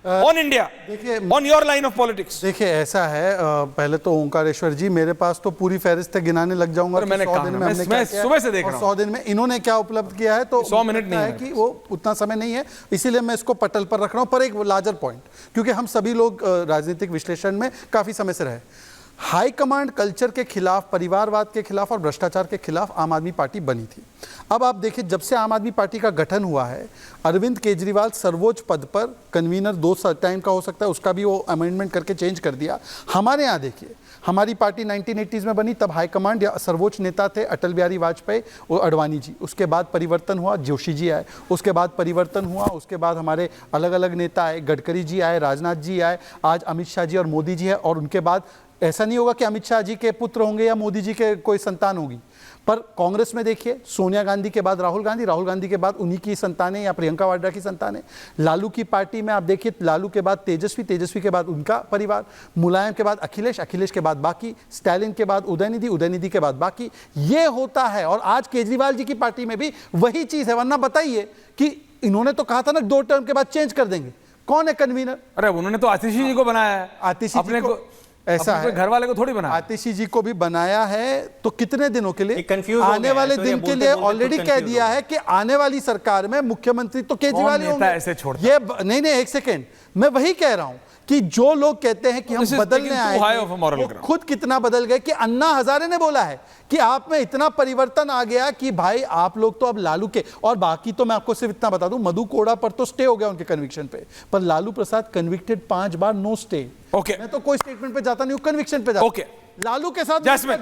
On India, देखिए, on your line of politics? देखिए ऐसा है, पहले तो ओंकारेश्वर जी, मेरे पास तो पूरी फहरिस्त गिनाने लग जाऊंगा। मैंने 100 दिन में हमने मैं सुबह से देख रहा हूं, 100 दिन में इन्होंने क्या उपलब्ध किया है, तो 100 मिनट नहीं है कि वो उतना समय नहीं है, इसीलिए मैं इसको पटल पर रख रहा हूं। पर एक लार्जर पॉइंट, क्योंकि हम सभी लोग राजनीतिक विश्लेषण में काफी समय से रहे, हाई कमांड कल्चर के खिलाफ, परिवारवाद के खिलाफ और भ्रष्टाचार के खिलाफ आम आदमी पार्टी बनी थी। अब आप देखिए, जब से आम आदमी पार्टी का गठन हुआ है, अरविंद केजरीवाल सर्वोच्च पद पर, कन्वीनर 2 टाइम का हो सकता है, उसका भी वो अमेंडमेंट करके चेंज कर दिया। हमारे यहाँ देखिए, हमारी पार्टी 1980s में बनी, तब हाईकमांड या सर्वोच्च नेता थे अटल बिहारी वाजपेयी और अडवाणी जी। उसके बाद परिवर्तन हुआ, जोशी जी आए, उसके बाद परिवर्तन हुआ, उसके बाद हमारे अलग अलग नेता आए, गडकरी जी आए, राजनाथ जी आए, आज अमित शाह जी और मोदी जी है। और उनके बाद ऐसा नहीं होगा कि अमित शाह जी के पुत्र होंगे या मोदी जी के कोई संतान होगी, पर कांग्रेस में देखिए, सोनिया गांधी के बाद राहुल गांधी, राहुल गांधी के बाद उन्हीं की संतानें या प्रियंका वाड्रा की संतानें। लालू की पार्टी में आप देखिए, लालू के बाद तेजस्वी, तेजस्वी के बाद उनका परिवार, मुलायम के बाद अखिलेश, अखिलेश के बाद बाकी, स्टैलिन के बाद उदयनिधि, उदयनिधि के बाद बाकी। ये होता है। और आज केजरीवाल जी की पार्टी में भी वही चीज है। वरना बताइए कि इन्होंने तो कहा था ना 2 टर्म के बाद चेंज कर देंगे, कौन है कन्वीनर? अरे उन्होंने तो आतिशी जी को बनाया है, आतिशी अपने जी को, ऐसा है, घर वाले को थोड़ी बनाया। आतिशी जी को भी बनाया है, तो कितने दिनों के लिए? कंफ्यूज आने वाले दिन के लिए ऑलरेडी कह दिया है कि आने वाली सरकार में मुख्यमंत्री तो केजरीवाल ही होंगे। ऐसे छोड़ता ये नहीं, एक सेकेंड, मैं वही कह रहा हूं कि जो लोग कहते हैं कि हम बदलने आए हैं, वो खुद कितना बदल गए। कि अन्ना हजारे ने बोला है कि आप में इतना परिवर्तन आ गया कि भाई आप लोग तो अब लालू के, और बाकी तो मैं आपको सिर्फ इतना बता दूं, मधु कोड़ा पर तो स्टे हो गया उनके कन्विक्शन पे, पर लालू प्रसाद कन्विक्टेड 5 बार, नो स्टे। ओके, मैं तो कोई स्टेटमेंट पे जाता नहीं हूं, कन्विक्शन पे जाता। ओके, लालू के साथ जैस्मिन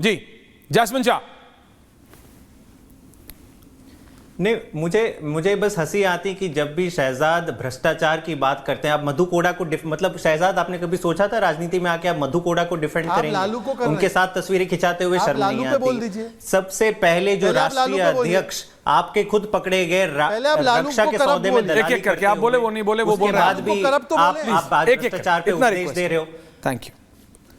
जी, जैस्मिन शाह। नहीं, मुझे बस हंसी आती कि जब भी शहजाद भ्रष्टाचार की बात करते हैं, आप मधु कोड़ा को मतलब शहजाद, आपने कभी सोचा था राजनीति में आके आप मधु कोड़ा को डिफेंड करेंगे? लालू को उनके साथ तस्वीरें खिंचाते हुए शर्म नहीं आती? सबसे पहले जो राष्ट्रीय अध्यक्ष आपके खुद पकड़े गए रक्षा के सौदे में दलाली करके, आप बोले वो नहीं बोले, वो बोल रहे हैं, आप भ्रष्टाचार पे उपदेश दे रहे हो। Thank you.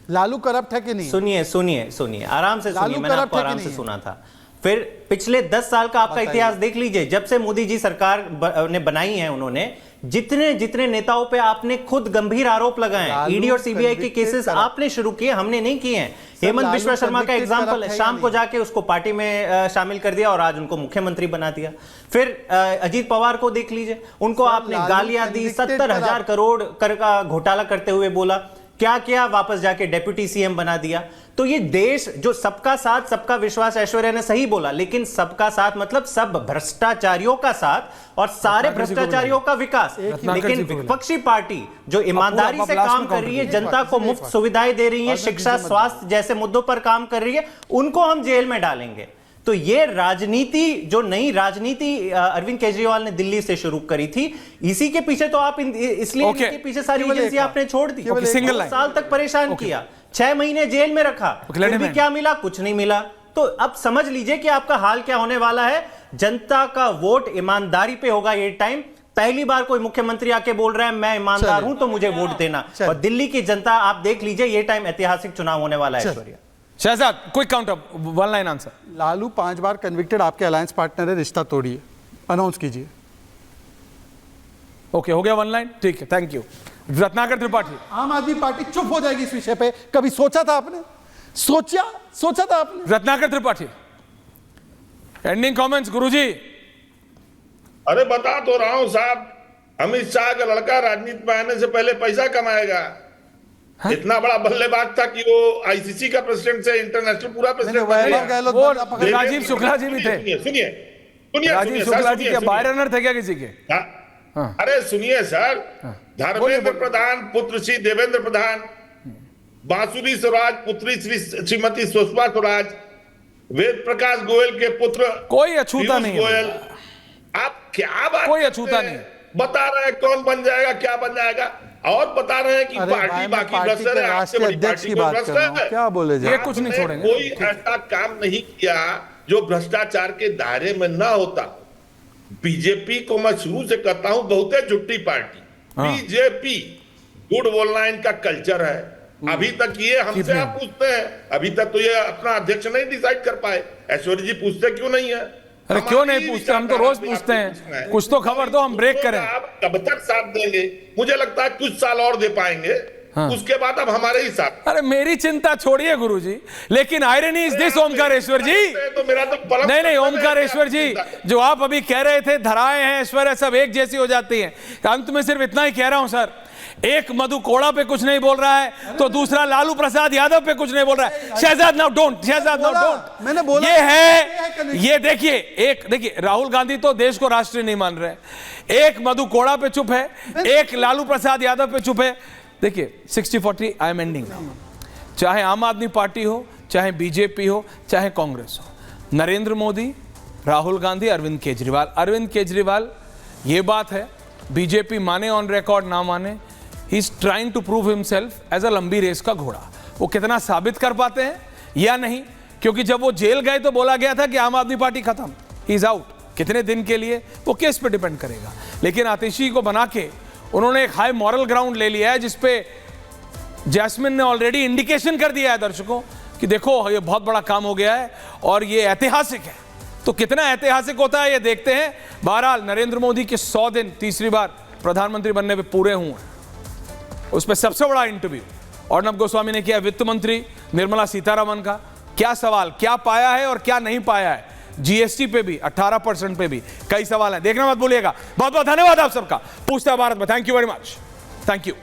लालू करप्ट है कि नहीं? सुनिए, आराम से सुनिए, मैंने आपको आराम से सुना था। फिर पिछले 10 साल का आपका इतिहास देख लीजिए, जब से मोदी जी सरकार ने बनाई है, उन्होंने जितने नेताओं पे आपने खुद गंभीर आरोप लगाए हैं, ईडी और सीबीआई के केसेस आपने शुरू किए, हमने नहीं किए हैं। हेमंत बिश्वा शर्मा का एग्जांपल है, शाम को जाके उसको पार्टी में शामिल कर दिया और आज उनको मुख्यमंत्री बना दिया। फिर अजीत पवार को देख लीजिए, उनको आपने गालियां दी, 70,000 करोड़ कर का घोटाला करते हुए बोला, क्या किया, वापस जाके डेप्यूटी सीएम बना दिया। तो ये देश जो सबका साथ सबका विश्वास, ऐश्वर्या ने सही बोला, लेकिन सबका साथ मतलब सब भ्रष्टाचारियों का साथ और सारे भ्रष्टाचारियों का विकास। लेकिन विपक्षी पार्टी जो ईमानदारी से काम कर रही है, जनता को मुफ्त सुविधाएं दे रही है, शिक्षा, स्वास्थ्य जैसे मुद्दों पर काम कर रही है, उनको हम जेल में डालेंगे। तो ये राजनीति, जो नई राजनीति अरविंद केजरीवाल ने दिल्ली से शुरू करी थी, इसी के पीछे तो आप इसलिए इनके पीछे सारी एजेंसी आपने छोड़ दी। 2 साल तक परेशान किया, 6 महीने जेल में रखा, फिर भी क्या मिला? कुछ नहीं मिला। तो अब समझ लीजिए कि आपका हाल क्या होने वाला है। जनता का वोट ईमानदारी पे होगा ये टाइम। पहली बार कोई मुख्यमंत्री आके बोल रहा है मैं ईमानदार हूं तो मुझे वोट देना। और दिल्ली की जनता, आप देख लीजिए, ये टाइम ऐतिहासिक चुनाव होने वाला है। Aishwarya Shehzad, quick counter, 1 line answer. Lalu 5 बार कन्विक्टेड, आपके अलायंस पार्टनर है, रिश्ता तोड़िए, अनाउंस कीजिए। ओके, हो गया 1 लाइन, ठीक है, थैंक यू। रत्नाकर त्रिपाठी। आम आदमी पार्टी चुप हो जाएगी इस विषय पे, कभी सोचा था आपने? सोचा था आपने? रत्नाकर त्रिपाठी, एंडिंग कमेंट्स गुरुजी। अरे बता तो रहा हूं साहब, अमित शाह का लड़का राजनीति में आने से पहले पैसा कमाएगा। इतना बड़ा बल्लेबाज था कि वो आईसीसी का प्रेसिडेंट से इंटरनेशनल पूरा प्रेसिडेंट राजीव शुक्ला जी भी थे। सुनिए राजीव शुक्ला जी के बाय रनर थे क्या किसी के? अरे सुनिए सर, धर्मेंद्र प्रधान पुत्र श्री देवेंद्र प्रधान, बांसुरी स्वराज पुत्री श्रीमती सुषमा स्वराज, वेद प्रकाश गोयल के पुत्र कोई अछूता नहीं गोयल। आप क्या बात, कोई अछूता नहीं बता रहे हैं कौन बन जाएगा, क्या बन जाएगा, और बता रहे हैं कि पार्टी बाकी भ्रष्ट है, आपसे बड़ी पार्टी को भ्रष्ट है। क्या बोले ये कुछ नहीं छोड़ेंगे। कोई ऐसा काम नहीं किया जो भ्रष्टाचार के दायरे में ना होता। बीजेपी को मैं शुरू से कहता हूं बहुत है झुट्टी पार्टी। बीजेपी गुड बोलना इनका कल्चर है। अभी तक ये हमसे आप पूछते हैं, अभी तक तो ये अपना अध्यक्ष नहीं डिसाइड कर पाए। ऐश्वर्या जी पूछते क्यों नहीं है? अरे क्यों नहीं पूछते, हम तो रोज पूछते हैं, कुछ तो खबर दो, हम ब्रेक करें। आप कब तक साथ देंगे? मुझे लगता है कुछ साल और दे पाएंगे, उसके बाद अब हमारे ही साथ। अरे मेरी चिंता छोड़िए गुरुजी, लेकिन आयरनी इज दिस ओमकारेश्वर जी, तो मेरा तो परम नहीं ओमकारेश्वर जी, जो आप अभी कह रहे थे धराएं हैं ऐश्वर्या सब एक जैसी हो जाती हैं, अंत में सिर्फ इतना ही कह रहा हूं सर, एक मधु कोड़ा पे कुछ नहीं बोल रहा है तो दूसरा लालू प्रसाद यादव पे कुछ नहीं बोल रहा है। Shehzad now don't, Shehzad now don't, मैंने बोला ये है, ये देखिए राहुल गांधी तो देश को राष्ट्रीय नहीं मान रहे, एक मधु कोड़ा पे चुप है, एक लालू प्रसाद यादव पे चुप है। देखिए 60-40 आई एम एंडिंग नाउ, चाहे आम आदमी पार्टी हो, चाहे बीजेपी हो, चाहे कांग्रेस हो, नरेंद्र मोदी, राहुल गांधी, अरविंद केजरीवाल, ये बात है, बीजेपी माने ऑन रिकॉर्ड ना माने, he is trying to prove himself as a लंबी रेस का घोड़ा। वो कितना साबित कर पाते हैं या नहीं, क्योंकि जब वो जेल गए तो बोला गया था कि आम आदमी पार्टी खत्म, ही इज आउट, कितने दिन के लिए वो केस पे डिपेंड करेगा। लेकिन आतिशी को बना के उन्होंने एक हाई मॉरल ग्राउंड ले लिया है, जिसपे जैस्मिन ने ऑलरेडी इंडिकेशन कर दिया है दर्शकों कि देखो ये बहुत बड़ा काम हो गया है और ये ऐतिहासिक है। तो कितना ऐतिहासिक होता है ये देखते हैं। बहरहाल नरेंद्र मोदी के 100 दिन तीसरी बार प्रधानमंत्री बनने पे पूरे हुए हैं, उस पर सबसे बड़ा इंटरव्यू अर्णब गोस्वामी ने किया वित्त मंत्री निर्मला सीतारमण का। क्या सवाल, क्या पाया है और क्या नहीं पाया है, जीएसटी पे भी 18% पे भी कई सवाल हैं, देखना मत भूलिएगा। बहुत बहुत धन्यवाद आप सबका। पूछता भारत में, thank you very much, thank you.